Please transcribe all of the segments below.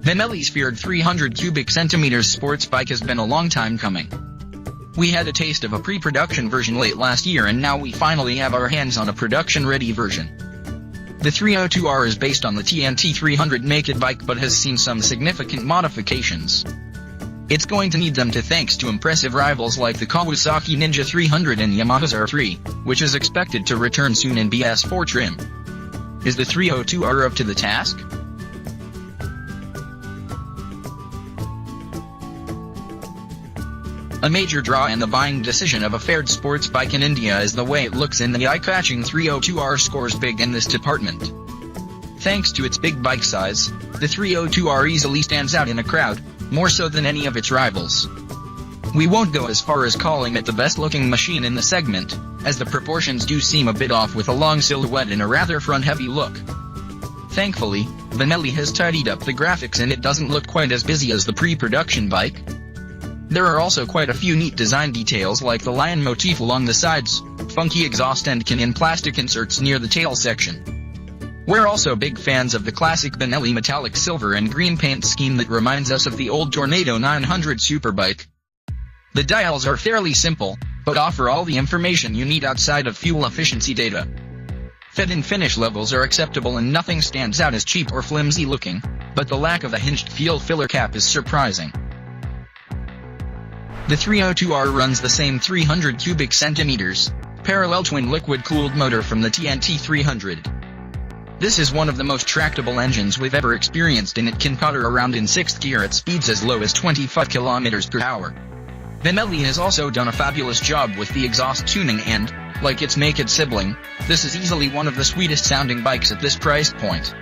Benelli's feared 300 cubic centimeters sports bike has been a long time coming. We had a taste of a pre-production version late last year, and now we finally have our hands on a production-ready version. The 302R is based on the TNT 300 naked bike but has seen some significant modifications. It's going to need them thanks to impressive rivals like the Kawasaki Ninja 300 and Yamaha's R3, which is expected to return soon in BS4 trim. Is the 302R up to the task? A major draw in the buying decision of a fared sports bike in India is the way it looks, in the eye-catching 302R scores big in this department. Thanks to its big bike size, the 302R easily stands out in a crowd, more so than any of its rivals. We won't go as far as calling it the best-looking machine in the segment, as the proportions do seem a bit off with a long silhouette and a rather front-heavy look. Thankfully, Benelli has tidied up the graphics and it doesn't look quite as busy as the pre-production bike. There are also quite a few neat design details like the lion motif along the sides, funky exhaust and can-in plastic inserts near the tail section. We're also big fans of the classic Benelli metallic silver and green paint scheme that reminds us of the old Tornado 900 superbike. The dials are fairly simple, but offer all the information you need outside of fuel efficiency data. Fit and finish levels are acceptable and nothing stands out as cheap or flimsy looking, but the lack of a hinged fuel filler cap is surprising. The 302R runs the same 300 cubic centimeters, parallel twin liquid-cooled motor from the TNT 300. This is one of the most tractable engines we've ever experienced, and it can potter around in 6th gear at speeds as low as 25 km per hour. Benelli has also done a fabulous job with the exhaust tuning and, like its naked sibling, this is easily one of the sweetest sounding bikes at this price point.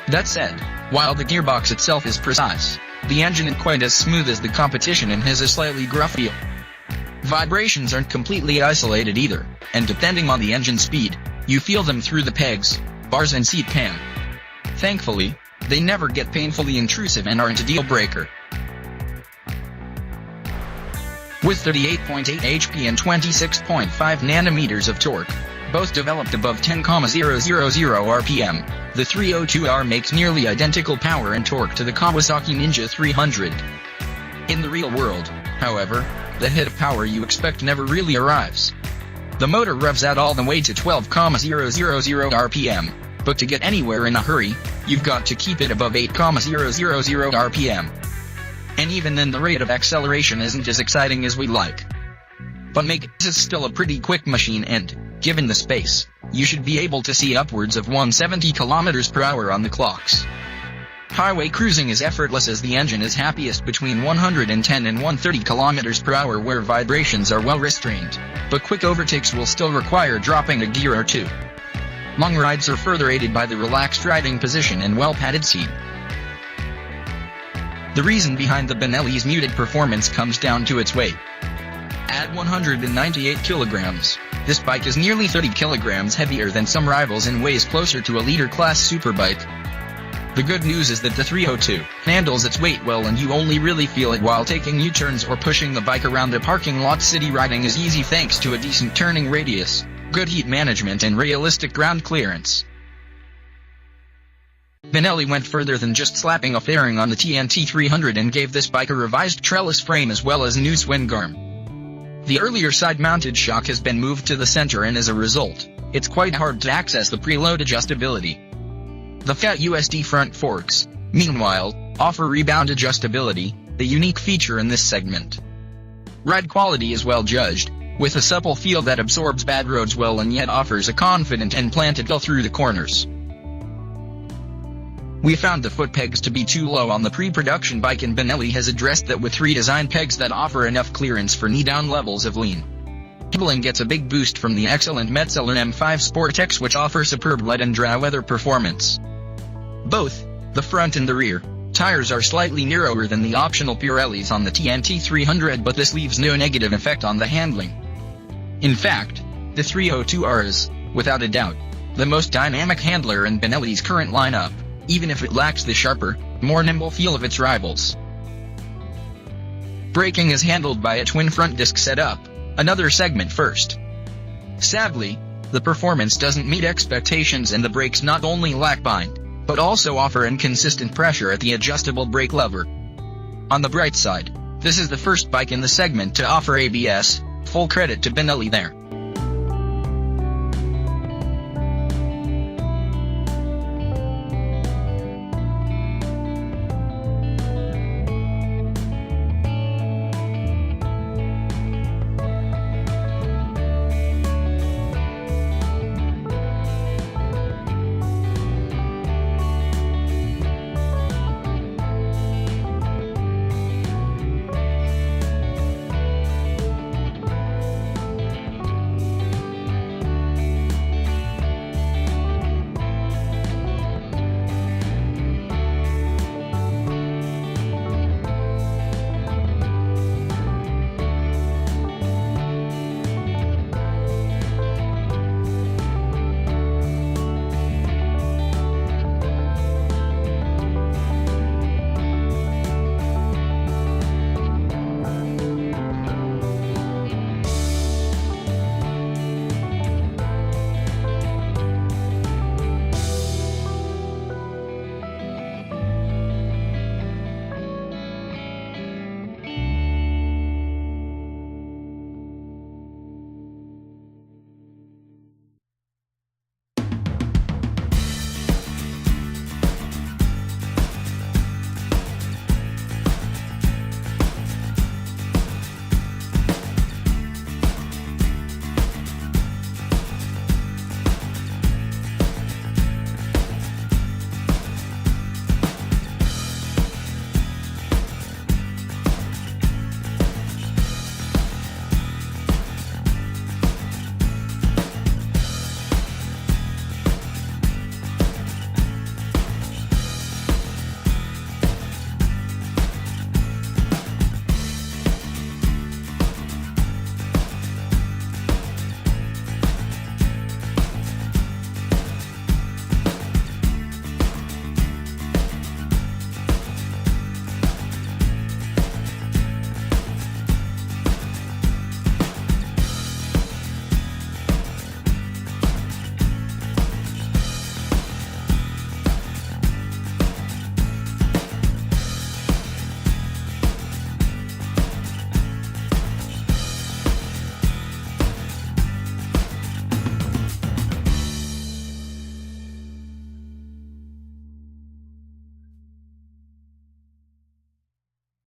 That said, while the gearbox itself is precise, the engine isn't quite as smooth as the competition and has a slightly gruff feel. Vibrations aren't completely isolated either, and depending on the engine speed, you feel them through the pegs, bars and seat pan. Thankfully, they never get painfully intrusive and aren't a deal breaker. With 38.8 HP and 26.5 nanometers of torque, both developed above 10,000 RPM, the 302R makes nearly identical power and torque to the Kawasaki Ninja 300. In the real world, however, the hit of power you expect never really arrives. The motor revs out all the way to 12,000 RPM, but to get anywhere in a hurry, you've got to keep it above 8,000 RPM. And even then the rate of acceleration isn't as exciting as we'd like. But this is still a pretty quick machine and, given the space, you should be able to see upwards of 170 km per hour on the clocks. Highway cruising is effortless as the engine is happiest between 110 and 130 km per hour where vibrations are well restrained, but quick overtakes will still require dropping a gear or two. Long rides are further aided by the relaxed riding position and well-padded seat. The reason behind the Benelli's muted performance comes down to its weight. At 198 kilograms, this bike is nearly 30 kilograms heavier than some rivals and weighs closer to a liter-class superbike. The good news is that the 302 handles its weight well and you only really feel it while taking U-turns or pushing the bike around a parking lot. City riding is easy thanks to a decent turning radius, good heat management and realistic ground clearance. Benelli went further than just slapping a fairing on the TNT 300 and gave this bike a revised trellis frame as well as a new swing arm. The earlier side-mounted shock has been moved to the center and as a result, it's quite hard to access the preload adjustability. The fat USD front forks, meanwhile, offer rebound adjustability, a unique feature in this segment. Ride quality is well judged, with a supple feel that absorbs bad roads well and yet offers a confident and planted feel through the corners. We found the foot pegs to be too low on the pre-production bike and Benelli has addressed that with 3 design pegs that offer enough clearance for knee-down levels of lean. Handling gets a big boost from the excellent Metzeler M5 Sport-X which offers superb wet and dry weather performance. Both, the front and the rear, tires are slightly narrower than the optional Pirellis on the TNT 300 but this leaves no negative effect on the handling. In fact, the 302R is, without a doubt, the most dynamic handler in Benelli's current lineup, even if it lacks the sharper, more nimble feel of its rivals. Braking is handled by a twin front disc setup, another segment first. Sadly, the performance doesn't meet expectations and the brakes not only lack bind, but also offer inconsistent pressure at the adjustable brake lever. On the bright side, this is the first bike in the segment to offer ABS, full credit to Benelli there.